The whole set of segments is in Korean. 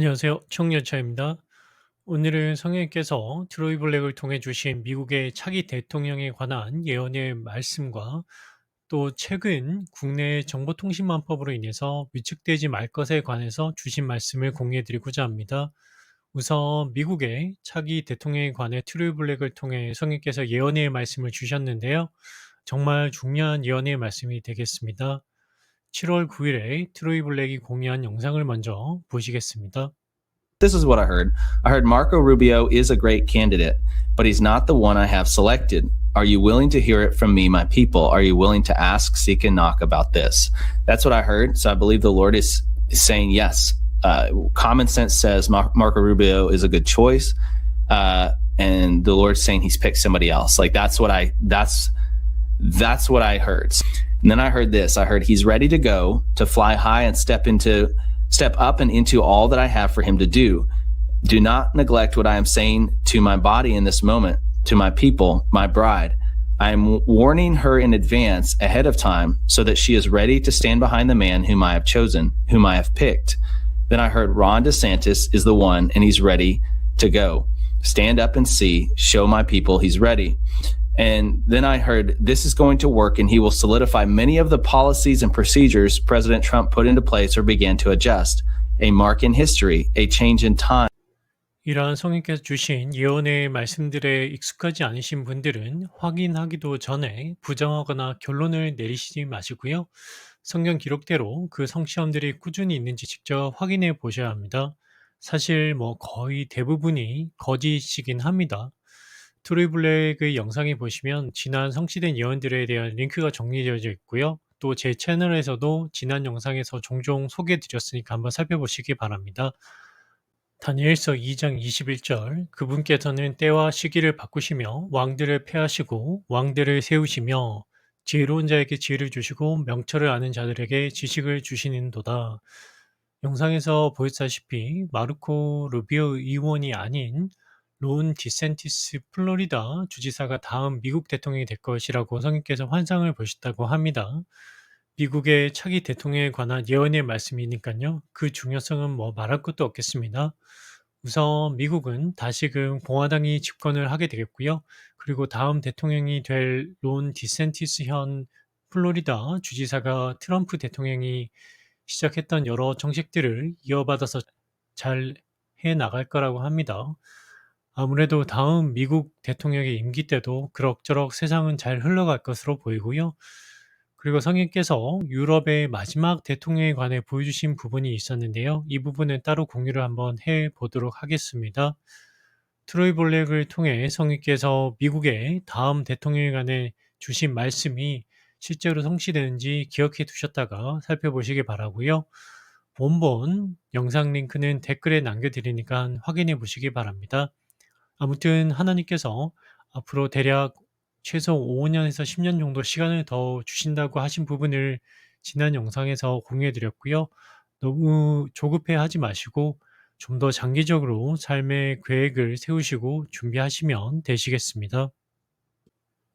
안녕하세요. 청년차입니다. 오늘은 성령님께서 트로이 블랙을 통해 주신 미국의 차기 대통령에 관한 예언의 말씀과 또 최근 국내 정보통신망법으로 인해서 위축되지 말 것에 관해서 주신 말씀을 공유해 드리고자 합니다. 우선 미국의 차기 대통령에 관해 트로이 블랙을 통해 성령께서 예언의 말씀을 주셨는데요. 정말 중요한 예언의 말씀이 되겠습니다. 7월 9일에 트로이 블랙이 공유한 영상을 먼저 보시겠습니다. This is what I heard. I heard Marco Rubio is a great candidate, but he's not the one I have selected. Are you willing to hear it from me, my people? Are you willing to ask, seek, and knock about this? That's what I heard. So I believe the Lord is saying yes. Common sense says Marco Rubio is a good choice, and the Lord's saying He's picked somebody else. Like that's what I heard. And then I heard this. I heard He's ready to go to fly high and step up and into all that I have for him to do. Do not neglect what I am saying to my body in this moment, to my people, my bride. I am warning her in advance, ahead of time, so that she is ready to stand behind the man whom I have chosen, whom I have picked. Then I heard Ron DeSantis is the one, and he's ready to go. Stand up and see, show my people he's ready. And then I heard this is going to work, and he will solidify many of the policies and procedures President Trump put into place or began to adjust. A mark in history, a change in time. 이러한 성령께서 주신 예언의 말씀들에 익숙하지 않으신 분들은 확인하기도 전에 부정하거나 결론을 내리시지 마시고요. 성경 기록대로 그 성시험들이 꾸준히 있는지 직접 확인해 보셔야 합니다. 사실 거의 대부분이 거짓이긴 합니다. 트로이 블랙의 영상에 보시면 지난 성취된 예언들에 대한 링크가 정리되어져 있고요. 또 제 채널에서도 지난 영상에서 종종 소개해 드렸으니까 한번 살펴보시기 바랍니다. 다니엘서 2장 21절 그분께서는 때와 시기를 바꾸시며 왕들을 패하시고 왕들을 세우시며 지혜로운 자에게 지혜를 주시고 명철을 아는 자들에게 지식을 주시는도다. 영상에서 보였다시피 마르코 루비오 의원이 아닌 론 디센티스 플로리다 주지사가 다음 미국 대통령이 될 것이라고 성인께서 환상을 보셨다고 합니다. 미국의 차기 대통령에 관한 예언의 말씀이니까요. 그 중요성은 말할 것도 없겠습니다. 우선 미국은 다시금 공화당이 집권을 하게 되겠고요. 그리고 다음 대통령이 될 론 디센티스 현 플로리다 주지사가 트럼프 대통령이 시작했던 여러 정책들을 이어받아서 잘 해나갈 거라고 합니다. 아무래도 다음 미국 대통령의 임기 때도 그럭저럭 세상은 잘 흘러갈 것으로 보이고요. 그리고 성인께서 유럽의 마지막 대통령에 관해 보여주신 부분이 있었는데요. 이 부분은 따로 공유를 한번 해보도록 하겠습니다. 트로이 블랙을 통해 성인께서 미국의 다음 대통령에 관해 주신 말씀이 실제로 성취되는지 기억해 두셨다가 살펴보시기 바라고요. 원본 영상 링크는 댓글에 남겨드리니까 확인해 보시기 바랍니다. 아무튼 하나님께서 앞으로 대략 최소 5년에서 10년 정도 시간을 더 주신다고 하신 부분을 지난 영상에서 공유해 드렸고요. 너무 조급해 하지 마시고 좀 더 장기적으로 삶의 계획을 세우시고 준비하시면 되시겠습니다.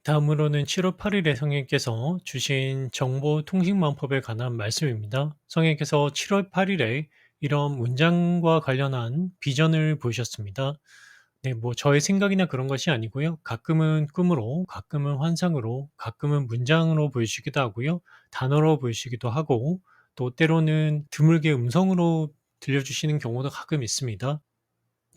다음으로는 7월 8일에 성령께서 주신 정보통신망법에 관한 말씀입니다. 성령께서 7월 8일에 이런 문장과 관련한 비전을 보이셨습니다. 네, 저의 생각이나 그런 것이 아니고요. 가끔은 꿈으로, 가끔은 환상으로, 가끔은 문장으로 보이시기도 하고요. 단어로 보이시기도 하고, 또 때로는 드물게 음성으로 들려주시는 경우도 가끔 있습니다.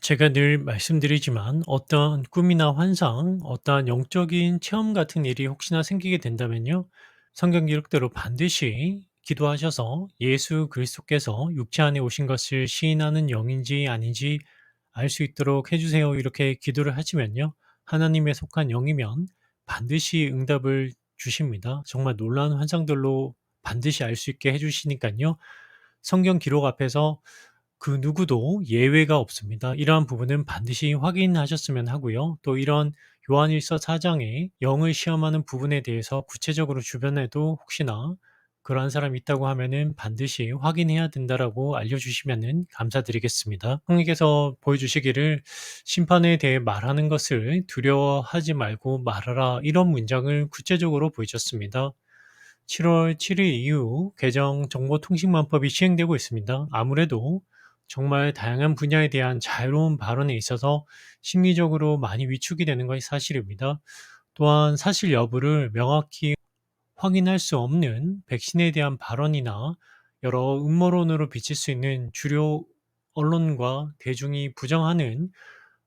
제가 늘 말씀드리지만 어떠한 꿈이나 환상, 어떠한 영적인 체험 같은 일이 혹시나 생기게 된다면요. 성경 기록대로 반드시 기도하셔서 예수 그리스도께서 육체 안에 오신 것을 시인하는 영인지 아닌지 알 수 있도록 해주세요. 이렇게 기도를 하시면요. 하나님에 속한 영이면 반드시 응답을 주십니다. 정말 놀라운 환상들로 반드시 알 수 있게 해주시니까요. 성경 기록 앞에서 그 누구도 예외가 없습니다. 이러한 부분은 반드시 확인하셨으면 하고요. 또 이런 요한일서 4장에 영을 시험하는 부분에 대해서 구체적으로 주변에도 혹시나 그러한 사람이 있다고 하면은 반드시 확인해야 된다라고 알려주시면은 감사드리겠습니다. 성령께서 보여주시기를 심판에 대해 말하는 것을 두려워하지 말고 말하라 이런 문장을 구체적으로 보여줬습니다. 7월 7일 이후 개정 정보통신망법이 시행되고 있습니다. 아무래도 정말 다양한 분야에 대한 자유로운 발언에 있어서 심리적으로 많이 위축이 되는 것이 사실입니다. 또한 사실 여부를 명확히 확인할 수 없는 백신에 대한 발언이나 여러 음모론으로 비칠 수 있는 주요 언론과 대중이 부정하는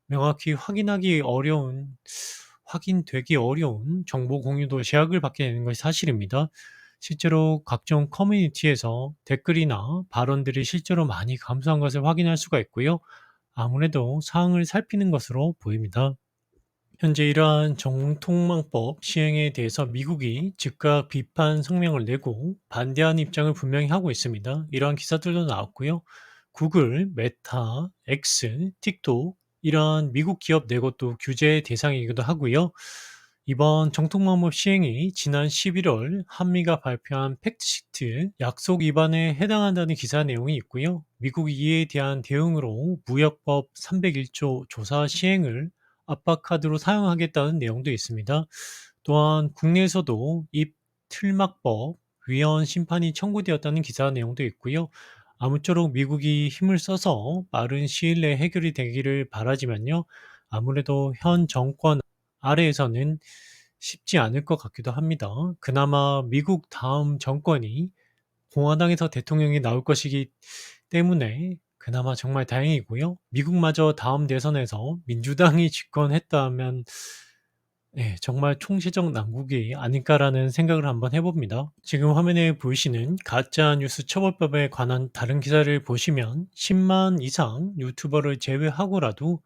명확히 확인되기 어려운 정보 공유도 제약을 받게 되는 것이 사실입니다. 실제로 각종 커뮤니티에서 댓글이나 발언들이 실제로 많이 감소한 것을 확인할 수가 있고요. 아무래도 사항을 살피는 것으로 보입니다. 현재 이러한 정통망법 시행에 대해서 미국이 즉각 비판 성명을 내고 반대하는 입장을 분명히 하고 있습니다. 이러한 기사들도 나왔고요. 구글, 메타, X, 틱톡 이러한 미국 기업 내 것도 규제 대상이기도 하고요. 이번 정통망법 시행이 지난 11월 한미가 발표한 팩트시트 약속 위반에 해당한다는 기사 내용이 있고요. 미국이 이에 대한 대응으로 무역법 301조 조사 시행을 압박카드로 사용하겠다는 내용도 있습니다. 또한 국내에서도 입 틀막법 위헌 심판이 청구되었다는 기사 내용도 있고요. 아무쪼록 미국이 힘을 써서 빠른 시일 내에 해결이 되기를 바라지만요. 아무래도 현 정권 아래에서는 쉽지 않을 것 같기도 합니다. 그나마 미국 다음 정권이 공화당에서 대통령이 나올 것이기 때문에 그나마 정말 다행이고요. 미국마저 다음 대선에서 민주당이 집권했다면 정말 총체적 난국이 아닐까라는 생각을 한번 해봅니다. 지금 화면에 보이시는 가짜뉴스 처벌법에 관한 다른 기사를 보시면 10만 이상 유튜버를 제외하고라도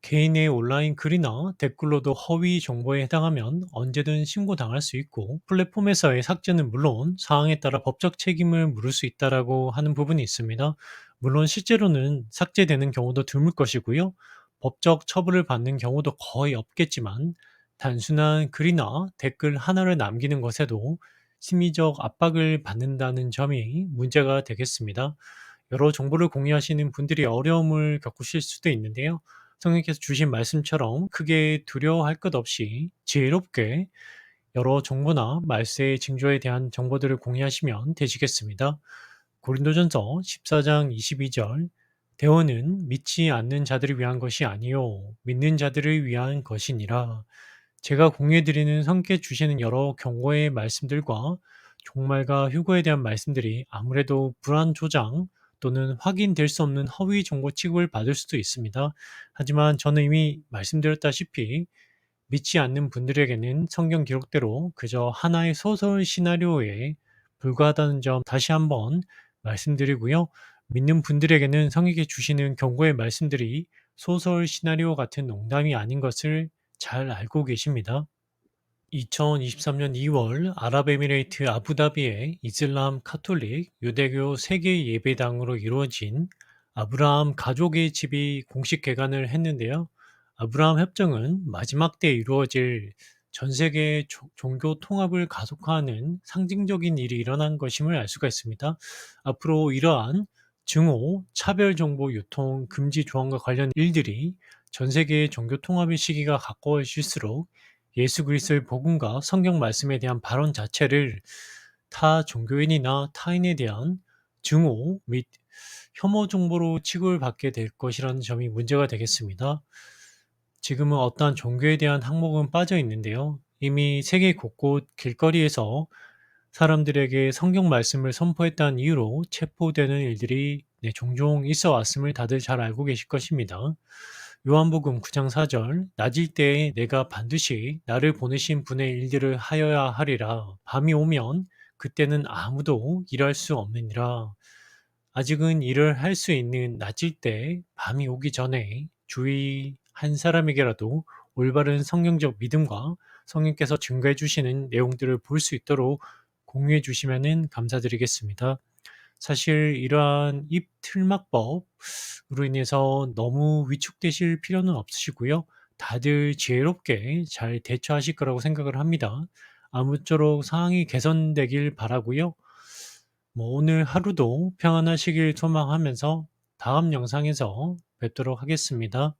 개인의 온라인 글이나 댓글로도 허위 정보에 해당하면 언제든 신고당할 수 있고 플랫폼에서의 삭제는 물론 사항에 따라 법적 책임을 물을 수 있다라고 하는 부분이 있습니다. 물론 실제로는 삭제되는 경우도 드물 것이고요. 법적 처벌을 받는 경우도 거의 없겠지만 단순한 글이나 댓글 하나를 남기는 것에도 심리적 압박을 받는다는 점이 문제가 되겠습니다. 여러 정보를 공유하시는 분들이 어려움을 겪으실 수도 있는데요. 성령께서 주신 말씀처럼 크게 두려워할 것 없이 지혜롭게 여러 정보나 말세의 징조에 대한 정보들을 공유하시면 되시겠습니다. 고린도전서 14장 22절 대원은 믿지 않는 자들을 위한 것이 아니요 믿는 자들을 위한 것이니라. 제가 공유해드리는 성께 주시는 여러 경고의 말씀들과 종말과 휴거에 대한 말씀들이 아무래도 불안 조장 또는 확인될 수 없는 허위 정보 취급을 받을 수도 있습니다. 하지만 저는 이미 말씀드렸다시피 믿지 않는 분들에게는 성경 기록대로 그저 하나의 소설 시나리오에 불과하다는 점 다시 한번 말씀드리고요. 믿는 분들에게는 성에게 주시는 경고의 말씀들이 소설 시나리오 같은 농담이 아닌 것을 잘 알고 계십니다. 2023년 2월 아랍에미레이트 아부다비의 이슬람 카톨릭 유대교 세계 예배당으로 이루어진 아브라함 가족의 집이 공식 개관을 했는데요. 아브라함 협정은 마지막 때 이루어질 전 세계 종교 통합을 가속화하는 상징적인 일이 일어난 것임을 알 수가 있습니다. 앞으로 이러한 증오, 차별 정보 유통 금지 조항과 관련 일들이 전 세계의 종교 통합의 시기가 가까워질수록 예수 그리스도의 복음과 성경 말씀에 대한 발언 자체를 타 종교인이나 타인에 대한 증오 및 혐오 정보로 취급을 받게 될 것이라는 점이 문제가 되겠습니다. 지금은 어떠한 종교에 대한 항목은 빠져 있는데요. 이미 세계 곳곳 길거리에서 사람들에게 성경 말씀을 선포했다는 이유로 체포되는 일들이 종종 있어 왔음을 다들 잘 알고 계실 것입니다. 요한복음 9장 4절 낮일 때에 내가 반드시 나를 보내신 분의 일들을 하여야 하리라. 밤이 오면 그때는 아무도 일할 수 없느니라. 아직은 일을 할 수 있는 낮일 때 밤이 오기 전에 주위 한 사람에게라도 올바른 성경적 믿음과 성령께서 증거해 주시는 내용들을 볼 수 있도록 공유해 주시면 감사드리겠습니다. 사실 이러한 입 틀막법으로 인해서 너무 위축되실 필요는 없으시고요. 다들 지혜롭게 잘 대처하실 거라고 생각을 합니다. 아무쪼록 상황이 개선되길 바라고요. 오늘 하루도 평안하시길 소망하면서 다음 영상에서 뵙도록 하겠습니다.